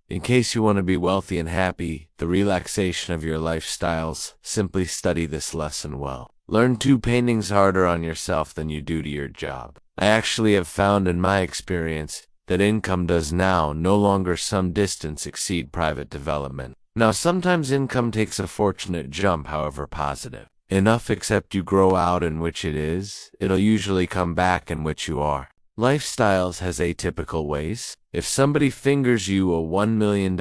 In case you want to be wealthy and happy, the relaxation of your lifestyles, simply study this lesson well. Learn 2 paintings harder on yourself than you do to your job. I actually have found in my experience that income does now no longer some distance exceed private development. Now sometimes income takes a fortunate jump, however positive enough, except you grow out in which it is, it'll usually come back in which you are. Lifestyles has atypical ways. If somebody fingers you a $1 million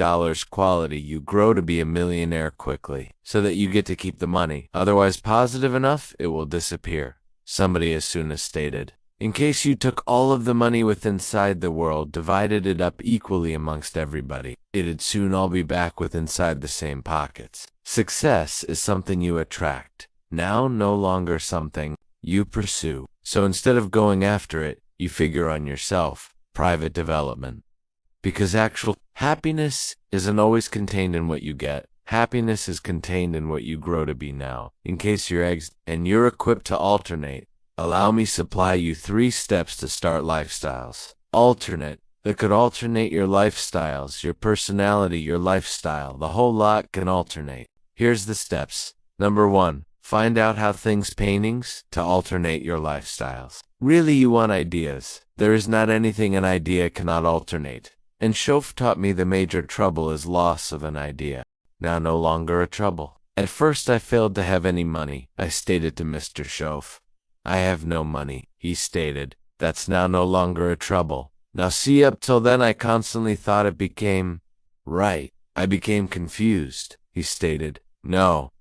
quality, you grow to be a millionaire quickly, so that you get to keep the money. Otherwise positive enough, it will disappear. Somebody as soon as stated, in case you took all of the money within inside the world, divided it up equally amongst everybody, it'd soon all be back with inside the same pockets. Success is something you attract, now no longer something you pursue. So instead of going after it, you figure on yourself, private development. Because actual happiness isn't always contained in what you get. Happiness is contained in what you grow to be now. In case you're eggs and you're equipped to alternate, allow me supply you 3 steps to start lifestyles. Alternate, that could alternate your lifestyles, your personality, your lifestyle. The whole lot can alternate. Here's the steps. Number 1. Find out how things paintings to alternate your lifestyles. Really, you want ideas. There is not anything an idea cannot alternate. And Shof taught me the major trouble is loss of an idea. Now no longer a trouble. At first I failed to have any money. I stated to Mr. Shof, I have no money. He stated, that's now no longer a trouble. Now see, up till then I constantly thought it became right. I became confused. He stated, no.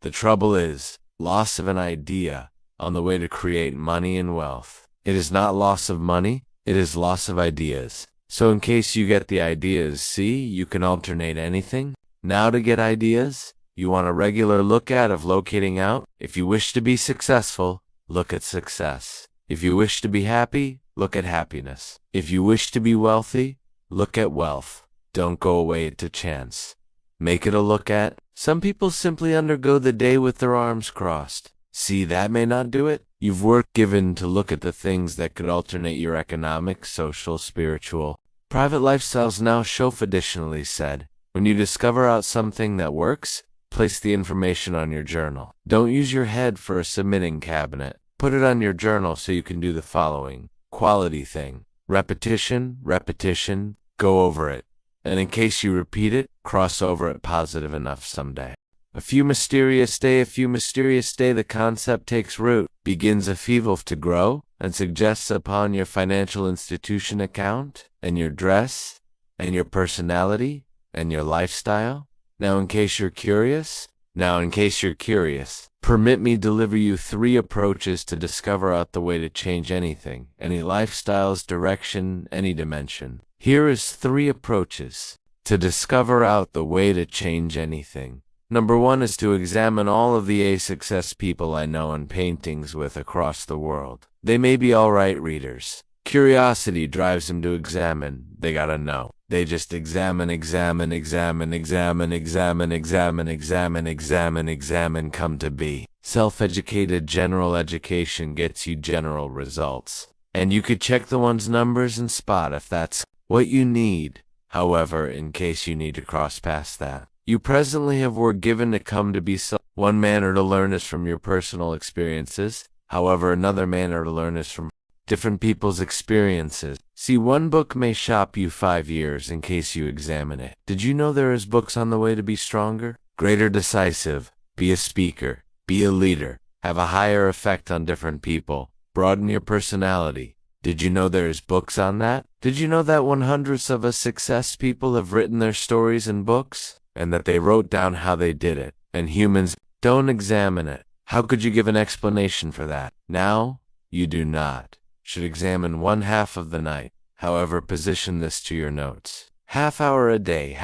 The trouble is loss of an idea on the way to create money and wealth. It is not loss of money, it is loss of ideas. So in case you get the ideas, see, you can alternate anything. Now to get ideas, you want a regular look at of locating out. If you wish to be successful, look at success. If you wish to be happy, look at happiness. If you wish to be wealthy, look at wealth. Don't go away to chance. Make it a look at. Some people simply undergo the day with their arms crossed. See, that may not do it. You've work given to look at the things that could alternate your economic, social, spiritual, private lifestyles. Now Shof additionally said, when you discover out something that works, place the information on your journal. Don't use your head for a submitting cabinet. Put it on your journal so you can do the following quality thing. Repetition, go over it. And in case you repeat it, cross over it positive enough someday. A few mysterious day, the concept takes root, begins a feeble to grow, and suggests upon your financial institution account, and your dress, and your personality, and your lifestyle. Now in case you're curious, permit me deliver you 3 approaches to discover out the way to change anything, any lifestyle's direction, any dimension. Here is 3 approaches to discover out the way to change anything. Number 1 is to examine all of the success people I know and paintings with across the world. They may be alright readers. Curiosity drives them to examine. They gotta know. They just examine, come to be. Self-educated general education gets you general results. And you could check the one's numbers and spot if that's what you need. However, in case you need to cross past that, you presently have were given to come to be one manner to learn is from your personal experiences. However, another manner to learn is from different people's experiences. See, one book may shop you 5 years in case you examine it. Did you know there is books on the way to be stronger, greater, decisive, be a speaker, be a leader, have a higher effect on different people, broaden your personality? Did you know there is books on that? Did you know that 100s of us success people have written their stories in books? And that they wrote down how they did it? And humans don't examine it. How could you give an explanation for that? Now, you do not. Should examine 1/2 of the night. However, position this to your notes. Half hour a day,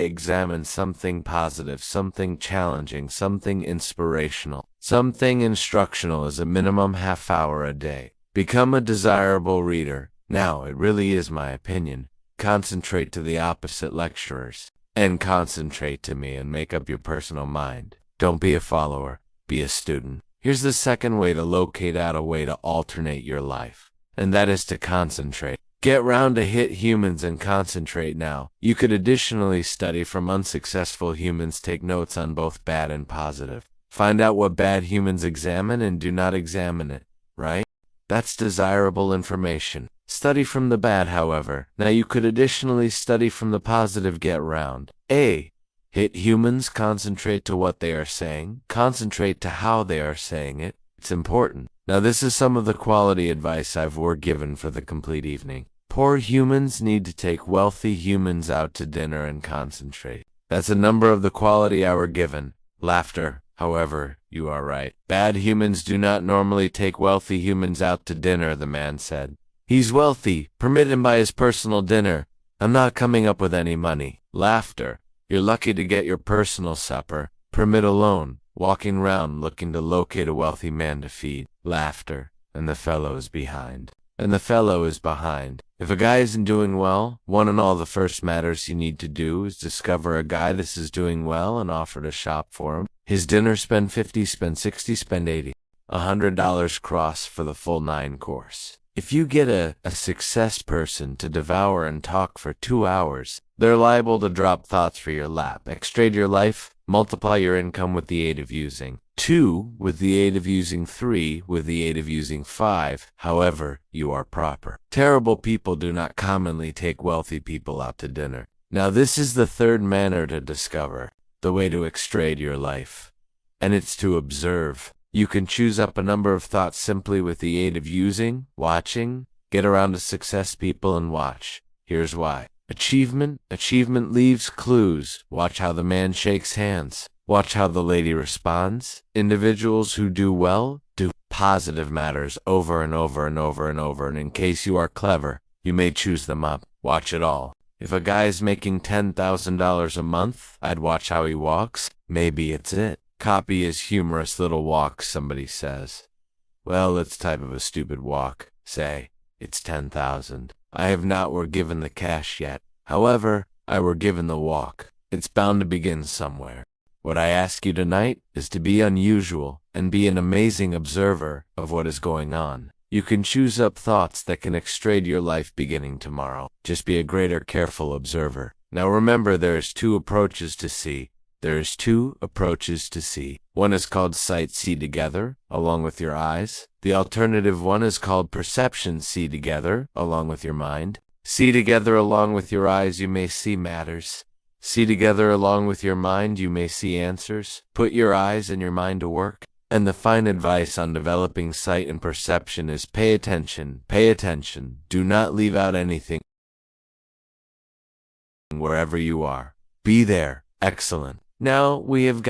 examine something positive, something challenging, something inspirational, something instructional as a minimum half hour a day. Become a desirable reader. Now, it really is my opinion. Concentrate to the opposite lecturers. And concentrate to me and make up your personal mind. Don't be a follower, be a student. Here's the second way to locate out a way to alternate your life. And that is to concentrate. Get round to hit humans and concentrate now. You could additionally study from unsuccessful humans, take notes on both bad and positive. Find out what bad humans examine and do not examine it, right? That's desirable information. Study from the bad, however. Now you could additionally study from the positive. Get round. A. Hit humans, concentrate to what they are saying. Concentrate to how they are saying it. It's important. Now this is some of the quality advice I've were given for the complete evening. Poor humans need to take wealthy humans out to dinner and concentrate. That's a number of the quality I were given. Laughter. However, you are right. Bad humans do not normally take wealthy humans out to dinner, the man said. He's wealthy. Permit him by his personal dinner. I'm not coming up with any money. Laughter. You're lucky to get your personal supper. Permit alone. Walking round looking to locate a wealthy man to feed. Laughter. And the fellow is behind. And the fellow is behind. If a guy isn't doing well, one and all the first matters you need to do is discover a guy this is doing well and offer to shop for him. His dinner, spend 50, spend 60, spend 80. $100 cross for the full 9-course. If you get a success person to devour and talk for 2 hours, they're liable to drop thoughts for your lap. Extrade your life, multiply your income with the aid of using 2, with the aid of using 3, with the aid of using 5, however you are proper. Terrible people do not commonly take wealthy people out to dinner. Now this is the third manner to discover, the way to extrade your life. And it's to observe. You can choose up a number of thoughts simply with the aid of using, watching, get around to success people and watch. Here's why. Achievement leaves clues. Watch how the man shakes hands. Watch how the lady responds. Individuals who do well do positive matters over and over and over and over, and in case you are clever, you may choose them up. Watch it all. If a guy is making $10,000 a month, I'd watch how he walks. Maybe it's it. Copy his humorous little walk, somebody says. Well, it's type of a stupid walk. Say, it's 10,000. I have not were given the cash yet. However, I were given the walk. It's bound to begin somewhere. What I ask you tonight is to be unusual and be an amazing observer of what is going on. You can choose up thoughts that can extrade your life beginning tomorrow. Just be a greater careful observer. Now remember, there is 2 approaches to see. There's 2 approaches to see. One is called sight, see together, along with your eyes. The alternative one is called perception, see together, along with your mind. See together along with your eyes, you may see matters. See together along with your mind, you may see answers. Put your eyes and your mind to work. And the fine advice on developing sight and perception is pay attention. Pay attention. Do not leave out anything. Wherever you are, be there. Excellent. Now we have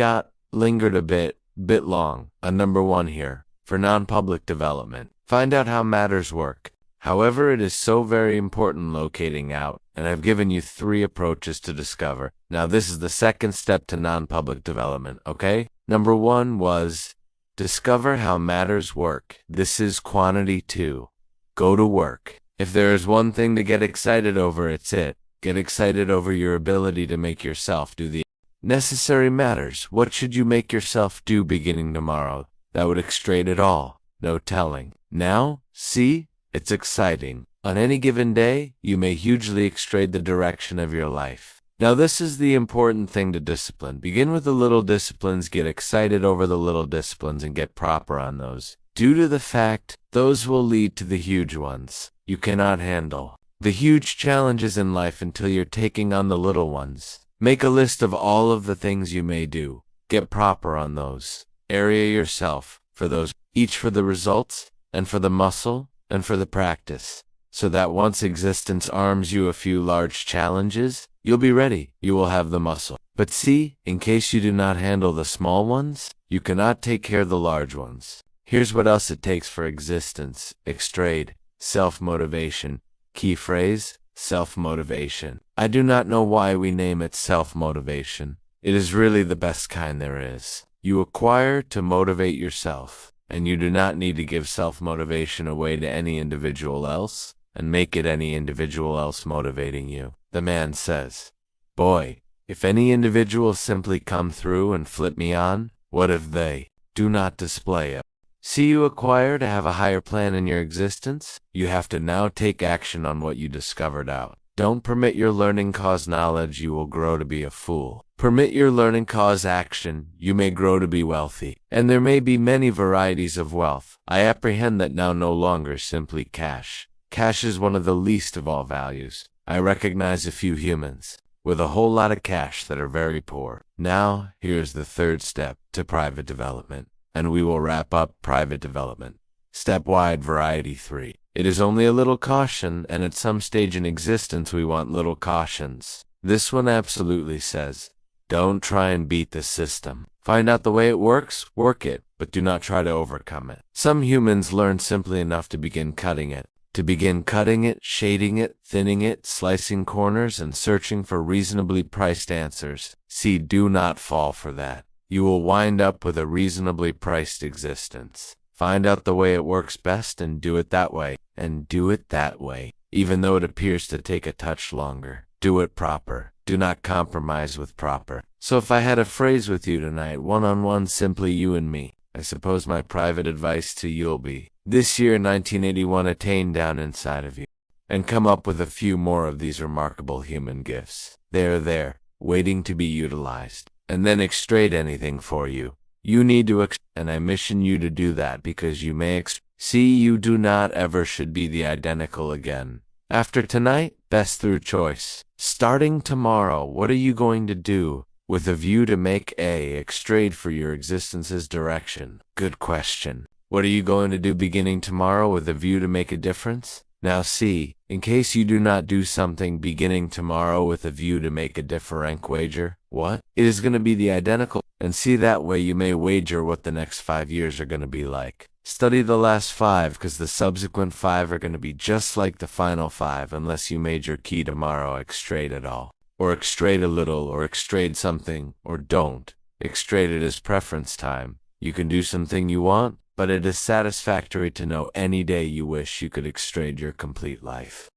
lingered a bit long on number 1 here, for non-public development. Find out how matters work. However, it is so very important locating out, and I've given you 3 approaches to discover. Now this is the second step to non-public development, okay? Number 1 was discover how matters work. This is quantity 2. Go to work. If there is one thing to get excited over, it's it. Get excited over your ability to make yourself do the necessary matters. What should you make yourself do beginning tomorrow? That would extrade it all. No telling. Now, see? It's exciting. On any given day, you may hugely extrade the direction of your life. Now this is the important thing to discipline. Begin with the little disciplines, get excited over the little disciplines, and get proper on those. Due to the fact, those will lead to the huge ones. You cannot handle the huge challenges in life until you're taking on the little ones. Make a list of all of the things you may do. Get proper on those. Area yourself for those, each for the results, and for the muscle, and for the practice, so that once existence arms you a few large challenges, you'll be ready. You will have the muscle. But see, in case you do not handle the small ones, you cannot take care of the large ones. Here's what else it takes for existence. Extrade. Self-motivation. Key phrase, self-motivation. I do not know why we name it self-motivation. It is really the best kind there is. You acquire to motivate yourself, and you do not need to give self-motivation away to any individual else, and make it any individual else motivating you. The man says, boy, if any individual simply come through and flip me on, what if they do not display it? See, you acquire to have a higher plan in your existence. You have to now take action on what you discovered out. Don't permit your learning cause knowledge, you will grow to be a fool. Permit your learning cause action, you may grow to be wealthy. And there may be many varieties of wealth. I apprehend that now no longer simply cash. Cash is one of the least of all values. I recognize a few humans with a whole lot of cash that are very poor. Now, here's the third step to private development, and we will wrap up private development. Step-wide variety 3. It is only a little caution, and at some stage in existence we want little cautions. This one absolutely says, don't try and beat the system. Find out the way it works, work it, but do not try to overcome it. Some humans learn simply enough to begin cutting it. To begin cutting it, shading it, thinning it, slicing corners, and searching for reasonably priced answers. See, do not fall for that. You will wind up with a reasonably priced existence. Find out the way it works best and do it that way. And do it that way. Even though it appears to take a touch longer. Do it proper. Do not compromise with proper. So if I had a phrase with you tonight, one-on-one, simply you and me, I suppose my private advice to you'll be, this year 1981, attain down inside of you, and come up with a few more of these remarkable human gifts. They are there, waiting to be utilized, and then extract anything for you. You need to and I mission you to do that, because you may see, you do not ever should be the identical again. After tonight, best through choice. Starting tomorrow, what are you going to do with a view to make extract for your existence's direction? Good question. What are you going to do beginning tomorrow with a view to make a difference? Now see, in case you do not do something beginning tomorrow with a view to make a different wager, what? It is going to be the identical, and see, that way you may wager what the next 5 years are going to be like. Study the last 5, because the subsequent 5 are going to be just like the final 5, unless you made your key tomorrow extract at all, or extract a little, or extract something, or don't. Extract it is preference time. You can do something you want, but it is satisfactory to know any day you wish you could extract your complete life.